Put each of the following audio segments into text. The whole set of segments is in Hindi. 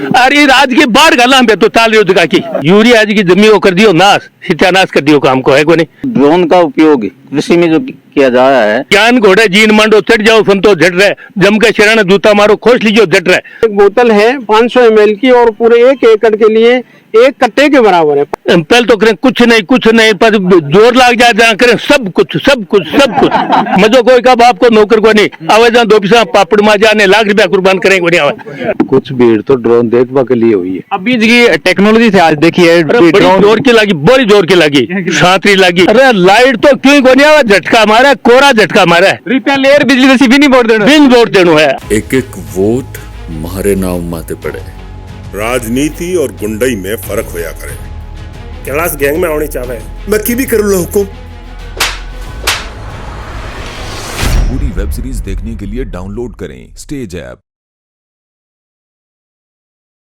अरे आज की बाढ़ गला में तो चाल रही हो की यूरिया आज की जमीन को कर दियो नाश, सत्यानाश कर दियो काम को है को नहीं। ड्रोन का उपयोग कृषि में जो किया जा रहा है, ज्ञान घोड़े जीन मांडो चढ़ जाओ संतो झट रहे, जम के शरण जूता मारो खोज लीजिए झट रहे। एक बोतल है 500 ml की और पूरे 1 एकड़ के लिए 1 कट्टे के बराबर है। पहले तो करें कुछ नहीं पर जोर लाग जाए जहाँ करें सब कुछ मजो कोई का बाप को नौकर को नहीं आवे जहाँ 2 पैसा पापड़ मा जाने लाख रुपया कुर्बान करेंगे नहीं आवे। कुछ भीड़ तो ड्रोन देखने के लिए हुई है। अभी जी टेक्नोलॉजी से आज देखिए बड़ी जोर की लगी, बड़ी जोर की लगी, छात्री लगी। अरे लाइट तो क्यों को नहीं आवा, झटका मारा, कोरा झटका मारा है। रुपया लेर बिजली दसी भी नहीं वोट देना, बिन वोट देनो है। एक एक वोट मारे नाव माते पड़े। राजनीति और गुंडई में फर्क होया करे। कैलाश गैंग में आने चाहे मैं की भी करूँ हुकुम। पूरी वेब सीरीज देखने के लिए डाउनलोड करें स्टेज ऐप।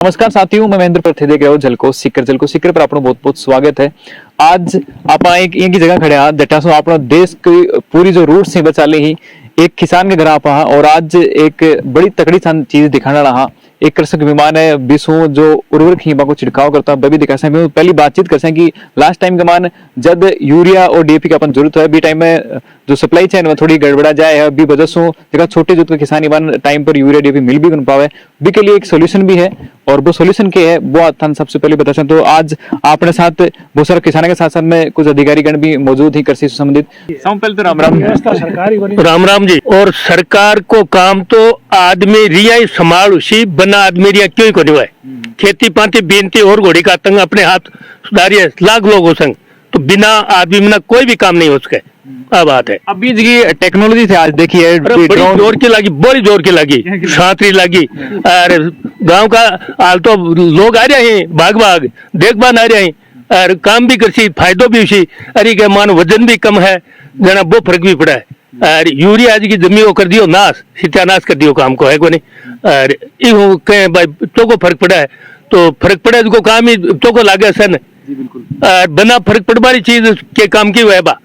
नमस्कार साथियों, मैं महेंद्र प्रथे देख रहे हो जलको सीकर पर आपनो बहुत बहुत स्वागत है। आज आप एक की जगह खड़े हैं जटा सो आपनो देश की पूरी जो रूट से बचा ले ही एक किसान के घर आप और आज एक बड़ी तकड़ी चीज दिखाना रहा। एक कृषक विमान है बिसु जो उर्वरक हिमा को छिड़काव करता है, भी दिखा सकें। पहली बातचीत कर सकें कि लास्ट टाइम के मान जब यूरिया और डीएपी का अपन जरूरत है बी टाइम में जो सप्लाई चेन में थोड़ी गड़बड़ा जाए है अभी वजह से जगह छोटे जुत के किसान ईमान टाइम पर यूरिया डीएपी मिल भी बन पावे भी के लिए एक सोल्यूशन भी है और वो सोल्यूशन के है वो आप सबसे पहले बता सकते। तो आज अपने साथ बहुत सारे किसानों के साथ साथ में कुछ अधिकारी गण भी मौजूद ही कृषि से संबंधित। पहले तो राम राम जी। और सरकार को काम तो आदमी रिया ही संभाल उसी बना आदमी रिया क्यों ही को नहीं हुआ है। खेती पाती बेनती और घोड़ी का तंग अपने हाथ सुधारिए लाख लोगों संग, तो बिना आदमी बिना कोई भी काम नहीं हो सके। अब बात है अभी जी टेक्नोलॉजी से आज देखिए बड़ी जोर की लगी, बड़ी जोर की लगी, छात्री लगी। अरे गांव का हाल तो लोग आ रहे हैं भाग देखभाल आ रहे हैं और काम भी करसी फायदो भी उसी। अरे के मान वजन भी कम है जना वो फर्क भी पड़ा है। और यूरिया आज की जमीन को कर दियो नाश, सत्यानाश कर दियो काम को है को नहीं। और कहे भाई तो को फर्क पड़ा है तो फर्क पड़ा है, काम ही तो को लागे सन बना फर्क पड़ वाली चीज के काम की हुआ है बा,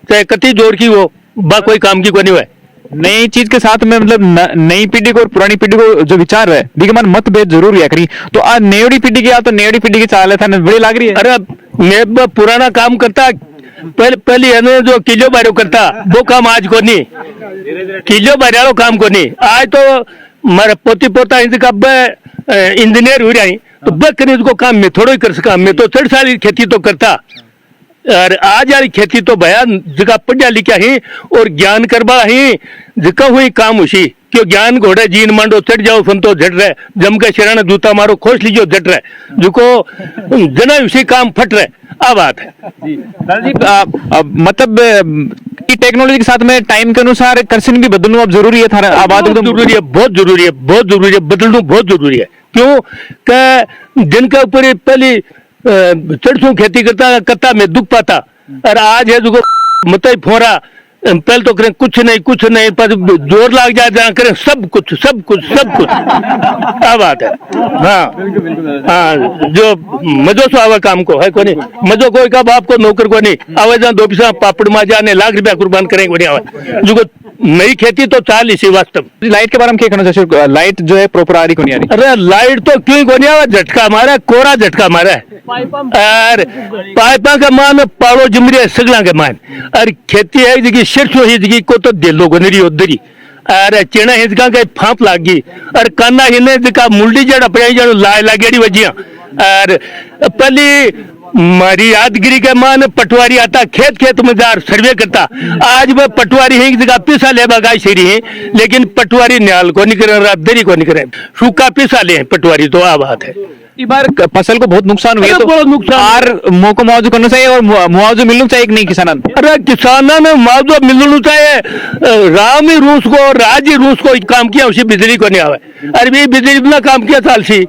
चाहे कति जोर की हो बा कोई काम की को नहीं हुआ है। नई चीज के साथ में मतलब नई पीढ़ी को और पुरानी पीढ़ी को जो विचार है दिगमान मतभेद जरूर है करी। तो आज नेवड़ी पीढ़ी की तो नेवड़ी पीढ़ी की चाल था बड़ी लाग रही है। अरे मैं पुराना काम करता पहले है जो किलो बारो करता वो काम आज को नहीं, किलो बारो काम को नहीं। आज तो मारा पोती पोता इनका इंजीनियर हो रहा है तो बकरी को काम में थोड़ा ही कर सका। मैं तो 60 साल खेती तो करता और आज यार खेती तो भया जगह पढ़ा लिखा है और ज्ञान करवा है जिका हुई काम उसी क्यों ज्ञान घोड़े जीन मांडो चढ़ जाओ संतो झट रहे, जम के शरण जूता मारो खोज लीजिए झट रहे जिको जना उसी काम फट रहे। आ बात है जी मतलब टेक्नोलॉजी के साथ में टाइम के अनुसार कर्षण भी बदलना अब जरूरी है था। बहुत जरूरी है, बहुत जरूरी है, बहुत जरूरी है, बदलना बहुत जरूरी है। क्यों का दिन के ऊपर पहले चढ़सू खेती करता में दुख पाता और आज है जो मत फोरा पहले तो करें कुछ नहीं पर जोर लाग जाए जहाँ करें सब कुछ क्या बात है। हाँ जो मजो से आवे काम को है को नहीं, मजो कोई का बाप को नौकर को नहीं आवे जहाँ 2 पैसा पापड़ मा जाने लाख रुपया कुर्बान करेंगे नहीं आवे जो नई खेती तो चाल इसी वास्तव। लाइट के बारे में क्या कहना चाहिए? लाइट जो है प्रॉपर आ रही को नहीं आ रही। अरे लाइट तो क्यों को नहीं आवा, झटका मारा, कोरा झटका मारा है और पाइपा का मान पाड़ो जमरी सगला के मान और खेती है जी सिरसों ही जी को तो दिलो को नहीं उधरी और चेना हिंदका का फांप लाग गई और काना हिने जिका मुंडी जड़ अपने जड़ लागेड़ी वजिया। और पहली मारी यादगिरी के मान पटवारी आता खेत में जार सर्वे करता। आज वह पटवारी है जगह पैसा ले बगाई सही है लेकिन पटवारी न्याल को नहीं करे, दरी को नहीं करे, सूखा पैसा ले पटवारी। तो आ बात है इस बार फसल को बहुत नुकसान हुआ तो बहुत नुकसान मौको मुआवजा करना चाहिए और मुआवजा मिलना चाहिए कि नहीं किसानों। अरे किसानों ने मुआवजा मिलना चाहिए। राम ही रूस को राज ही रूस को काम किया उसी बिजली को नहीं आवे। अरे बिजली इतना काम किया साल सी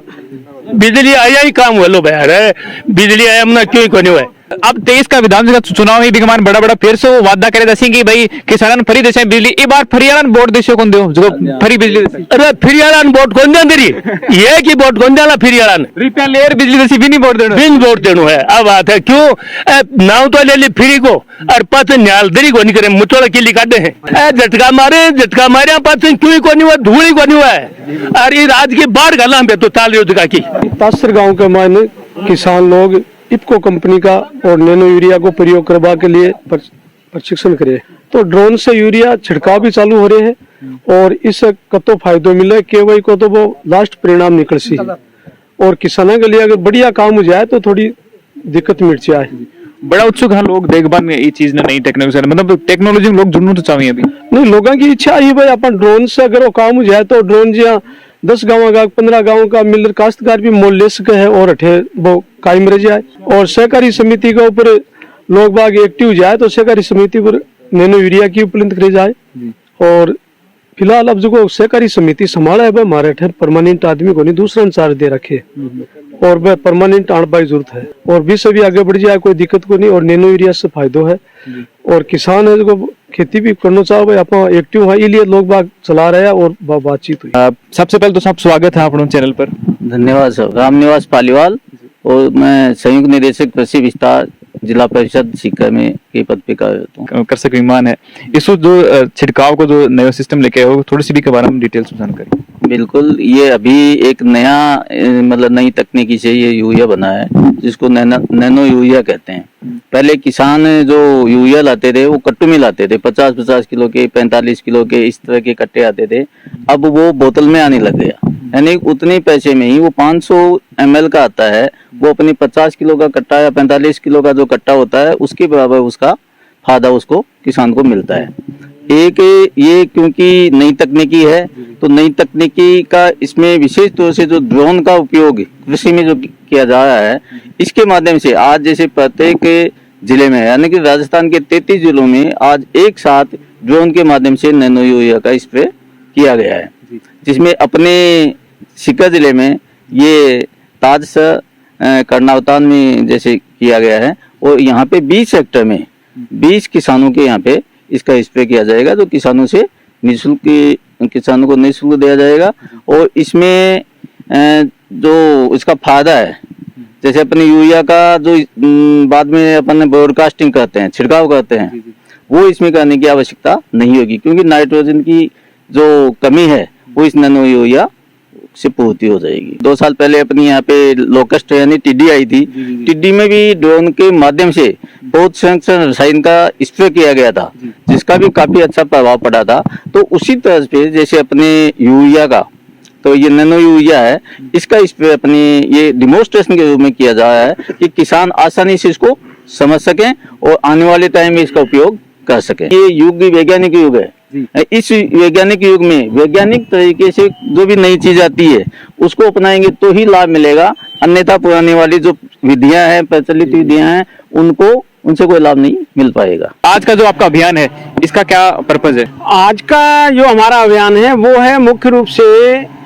बिजली आया ही काम हुआ लो भाई। अरे बिजली आया हमने क्यों को नहीं हुआ अब देश का विधानसभा चुनाव ही दिगमान बड़ा बड़ा फिर से वो वादा करे दसी कि भाई किसान फ्री देसे बिजली ई बार फ्री वोट देशो कौन दो जो फ्री बिजली देसे अरे फ्री वोट कौन देंदरी ये की वोट कौन देला फ्री रुपया लेर बिजली देसी भी नहीं वोट देना बिन वोट देनो है अब बात है क्यों नाव तो ले ली फ्री को और पास न्यालदरी को नहीं करे मुचोड़ा के लिए काटे हैं झटका मारे पास क्यों को नहीं हुआ धूल को नहीं हुआ है और ये राज की बाढ़ गला पे तो ताल योजना की तासर गांव के मायने किसान लोग इफ्को कंपनी का और नैनो यूरिया को प्रयोग करवा के लिए प्रशिक्षण करे तो ड्रोन से यूरिया छिड़काव भी चालू हो रहे हैं और इससे कतो फायदो मिले केवल को तो वो लास्ट परिणाम निकल सी और किसानों के लिए अगर बढ़िया काम हो जाए तो थोड़ी दिक्कत मिट जाए। बड़ा उत्सुक है लोग देखभाल में ये चीज ने नई टेक्नोलॉजी मतलब टेक्नोलॉजी में लोग जुड़ना तो चाहिए अभी नहीं लोगों की इच्छा है भाई अपन ड्रोन से अगर वो काम हो जाए तो ड्रोन जहाँ 10 गाँव का 15 गाँव का मिलकर काश्तकार भी मोल ले सके है और अठे वो कायम रह जाए और सहकारी समिति के ऊपर लोग बाग एक्टिव जाए तो सहकारी समिति पर नैनो यूरिया की उपलब्ध करे जाए और फिलहाल अब जो सहकारी समिति संभाला है वह हमारे अठे परमानेंट आदमी को नहीं दूसरा इंचार्ज दे रखे और वह परमानेंट आने की जरूरत है और भी सभी आगे बढ़ जाए कोई दिक्कत को नहीं और नैनो यूरिया से फायदो है और किसान है जो खेती भी करना चाहो भाई आप एक्टिव है इसलिए लोग बाग चला रहे हैं और बातचीत हुई। सबसे पहले तो सब स्वागत है अपने चैनल पर। धन्यवाद सर। रामनिवास पालीवाल और मैं संयुक्त निदेशक कृषि विस्तार जिला परिषद सीकर में के पद पे कार्यरत हूँ। कृषक विमान है इस जो छिड़काव को जो नया सिस्टम लेके आए हो थोड़ी सी भी के बारे में डिटेल्स में जानकारी। बिल्कुल ये अभी एक नया मतलब नई तकनीकी से ये यूरिया बना है जिसको नैनो यूरिया कहते हैं। पहले किसान जो यूरिया लाते थे वो कट्टू में लाते थे 50-50 किलो के 45 किलो के इस तरह के कट्टे आते थे। अब वो बोतल में आने लग गया यानी उतने पैसे में ही वो 500 ml का आता है वो अपनी 50 किलो का कट्टा या 45 किलो का जो कट्टा होता है उसके बराबर उसका फायदा उसको किसान को मिलता है। एक ये क्योंकि नई तकनीकी है तो नई तकनीकी का इसमें विशेष तौर से जो ड्रोन का उपयोग कृषि में जो किया जा रहा है इसके माध्यम से आज जैसे प्रत्येक जिले में यानी कि राजस्थान के 33 जिलों में आज एक साथ ड्रोन के माध्यम से नैनो यूरिया का स्प्रे किया गया है जिसमें अपने सीकर जिले में ये ताज कर्नावतान में जैसे किया गया है और यहाँ पे 20 हेक्टेयर में 20 किसानों के यहाँ पे इसका स्प्रे किया जाएगा तो किसानों से किसानों को निःशुल्क दिया जाएगा। और इसमें जो इसका फायदा है जैसे अपने यूरिया का जो बाद में अपन ब्रॉडकास्टिंग करते हैं छिड़काव करते हैं वो इसमें करने की आवश्यकता नहीं होगी क्योंकि नाइट्रोजन की जो कमी है वो इस नैनो यूरिया से पूर्ति हो जाएगी। 2 साल पहले अपनी यहाँ पे लोकस्ट यानी टिड्डी आई थी। टिड्डी में भी ड्रोन के माध्यम से बहुत संरक्षण रसायन का स्प्रे किया गया था जिसका भी काफी अच्छा प्रभाव पड़ा था। तो उसी तरह पे जैसे अपने यूरिया का तो ये नैनो यूरिया है इसका स्प्रे अपने ये डिमोन्स्ट्रेशन के रूप में किया जा रहा है कि किसान आसानी से इसको समझ सकें और आने वाले टाइम में इसका उपयोग कर सकें। ये युग भी वैज्ञानिक युग है। इस वैज्ञानिक युग में वैज्ञानिक तरीके से जो भी नई चीज आती है उसको अपनाएंगे तो ही लाभ मिलेगा अन्यथा पुराने वाली जो विधियां हैं प्रचलित विधियां हैं उनसे कोई लाभ नहीं मिल पाएगा। आज का जो आपका अभियान है इसका क्या पर्पज है? आज का जो हमारा अभियान है वो है मुख्य रूप से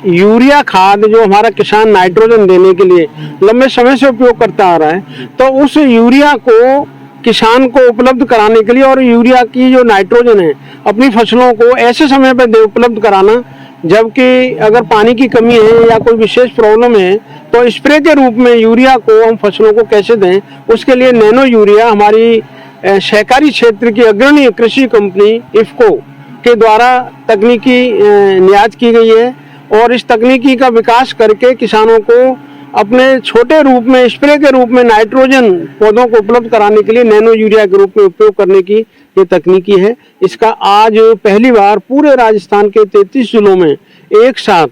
यूरिया खाद जो हमारा किसान नाइट्रोजन देने के लिए लंबे समय से उपयोग करता आ रहा है तो उस यूरिया को किसान को उपलब्ध कराने के लिए और यूरिया की जो नाइट्रोजन है अपनी फसलों को ऐसे समय पर उपलब्ध कराना जबकि अगर पानी की कमी है या कोई विशेष प्रॉब्लम है तो स्प्रे के रूप में यूरिया को हम फसलों को कैसे दें उसके लिए नैनो यूरिया हमारी सहकारी क्षेत्र की अग्रणी कृषि कंपनी इफ्को के द्वारा तकनीकी नियाज की गई है और इस तकनीकी का विकास करके किसानों को अपने छोटे रूप में स्प्रे के रूप में नाइट्रोजन पौधों को उपलब्ध कराने के लिए नैनो यूरिया के रूप में उपयोग करने की ये तकनीकी है। इसका आज पहली बार पूरे राजस्थान के 33 जिलों में एक साथ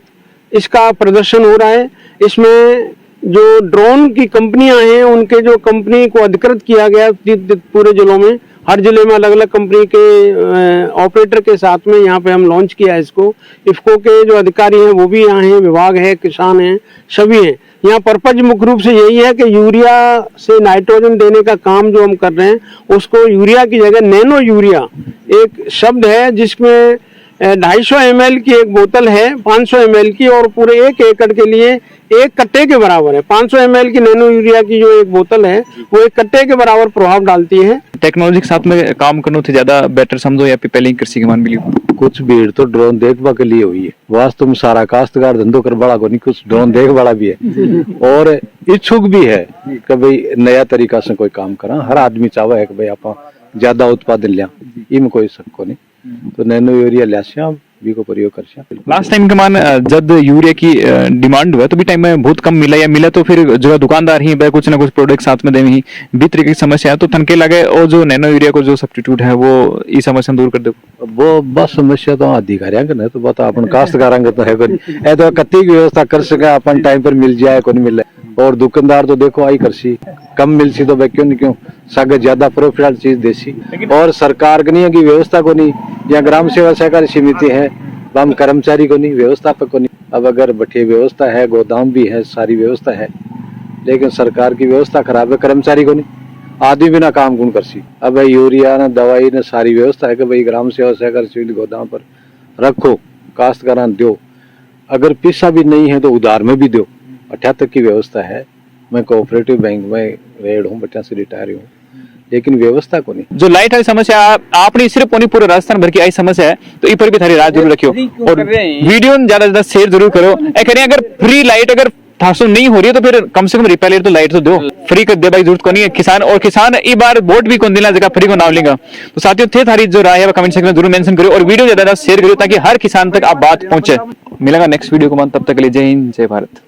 इसका प्रदर्शन हो रहा है। इसमें जो ड्रोन की कंपनियां हैं उनके जो कंपनी को अधिकृत किया गया पूरे जिलों में हर जिले में अलग अलग कंपनी के ऑपरेटर के साथ में यहाँ पे हम लॉन्च किया है इसको। इफ्को के जो अधिकारी हैं वो भी यहाँ हैं, विभाग है, किसान हैं, सभी हैं। यहाँ पर्पज मुख्य रूप से यही है कि यूरिया से नाइट्रोजन देने का काम जो हम कर रहे हैं उसको यूरिया की जगह नैनो यूरिया एक शब्द है जिसमें 250 ml की एक बोतल है, 500 ml की, और पूरे 1 एकड़ के लिए 1 कट्टे के बराबर है। 500 ml की नैनो यूरिया की जो एक बोतल है वो 1 कट्टे के बराबर प्रभाव डालती है। टेक्नोलॉजी के साथ में काम करना थे ज्यादा बेटर समझो या फिर पहले ही कृषि के मान मिली? कुछ भीड़ तो ड्रोन देखवा के लिए हुई है। वास्तव में सारा काश्तकार धंधो कर बड़ा को नहीं, कुछ ड्रोन देख बड़ा भी है और इच्छुक भी है कि भाई नया तरीका से कोई काम करा। हर आदमी चाहे है कि भाई आप ज्यादा उत्पादन लिया, इनमें कोई शक को नहीं। तो नैनो यूरिया लिया भी को प्रयोग कर। लास्ट टाइम के मान जब यूरिया की डिमांड हुआ तो भी टाइम में बहुत कम मिला, या मिला तो फिर जो दुकानदार ही कुछ ना कुछ प्रोडक्ट साथ में देवी भी तरीके की समस्या है, तो तनके लगे और जो नैनो यूरिया को जो सब्स्टिट्यूट है वो इस समस्या दूर कर दे। वो बस समस्या तो अधिकारियों का तो बता अपन काश्तकारों का तो है कोई ए तो कत्ती की व्यवस्था कर सके अपन टाइम पर मिल जाए को नहीं मिले। और दुकानदार तो देखो आई करसी कम मिलसी तो भाई क्यों सागे ज्यादा प्रॉफिट चीज देसी। और सरकार की नहीं की व्यवस्था को नहीं, या ग्राम सेवा सहकारी समिति है हम कर्मचारी को नहीं, व्यवस्थापक को नहीं। अब अगर बठी व्यवस्था है, गोदाम भी है, सारी व्यवस्था है, लेकिन सरकार की व्यवस्था खराब है, कर्मचारी को नहीं, आदमी बिना काम कौन करसी। अब यूरिया न दवाई न सारी व्यवस्था है कि भाई ग्राम सेवा सहकारी समिति गोदाम पर रखो, काश्तकारान दो, अगर पैसा भी नहीं है तो उधार में भी दो। 78 की व्यवस्था है। मैं कोऑपरेटिव बैंक में रेड हूँ, बच्चा से रिटायर हूँ, लेकिन व्यवस्था को नहीं। जो लाइट वाली समस्या आपने सिर्फ पूरे राजस्थान भर की आई समस्या है, तो इस पर भी थारी राज जरूर रखियो और वीडियो ज्यादा से ज्यादा शेयर जरूर करो। अगर फ्री लाइट अगर थासो नहीं हो रही है तो फिर कम से कम रिपेयर तो लाइट तो दो, फ्री कर दे भाई, जरूरत को नहीं है। किसान इस बार वोट भी कौन दिला जगह फ्री को नाम लेगा। तो साथियों थे थारी जो राय है कमेंट सेक्शन में जरूर मेंशन करो और वीडियो ज्यादा शेयर करो ताकि हर किसान तक आप बात पहुंचे। मिलेगा नेक्स्ट वीडियो को मान, तब तक के लिए जय हिंद जय भारत।